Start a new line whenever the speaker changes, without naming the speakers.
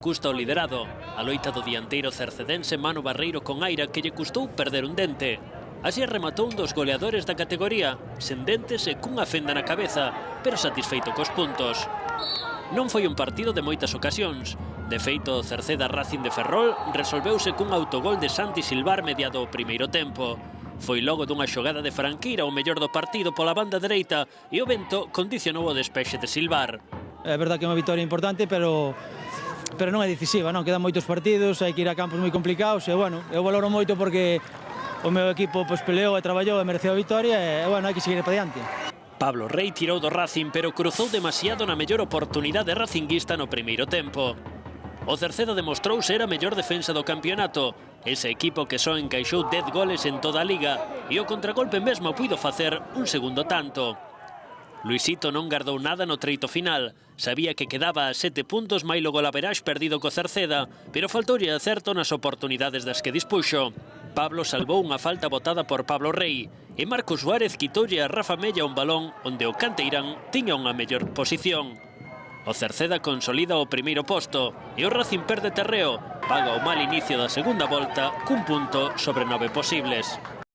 Custa o liderado, a loita do dianteiro cercedense Manu Barreiro con aira que lle custou perder un dente. Así rematou un dos goleadores da categoría, sen dentes e cunha fenda na cabeza, pero satisfeito cos puntos. Non foi un partido de moitas ocasións. De feito, o Cerceda Racing de Ferrol resolveuse cun autogol de Santi Silvar mediado o primeiro tempo. Foi logo dunha xogada de Franquira o mellor do partido pola banda dereita e o vento condicionou o despexe de Silvar.
É verdade que é unha vitória importante, pero non é decisiva, non? Quedan moitos partidos, hai que ir a campos moi complicados e, bueno, eu valoro moito porque o meu equipo peleou e traballou e mereceu a vitória e, bueno, hai que seguir para diante.
Pablo Rey tirou do Racing, pero cruzou demasiado na mellor oportunidade racinguista no primeiro tempo. O Cerceda demostrou ser a mellor defensa do campeonato, ese equipo que só encaixou 10 goles en toda a liga e o contragolpe mesmo puido facer un segundo tanto. Luisito non gardou nada no treito final. Sabía que quedaba a 7 puntos mailo golaveraxe perdido co Cerceda, pero faltoulle acerto nas oportunidades das que dispuxo. Pablo salvou unha falta botada por Pablo Rey e Marcos Suárez quitoulle a Rafa Mella un balón onde o canteirán tiña unha mellor posición. O Cerceda consolida o primeiro posto e o Racing perde terreo, paga o mal inicio da segunda volta cun punto sobre 9 posibles.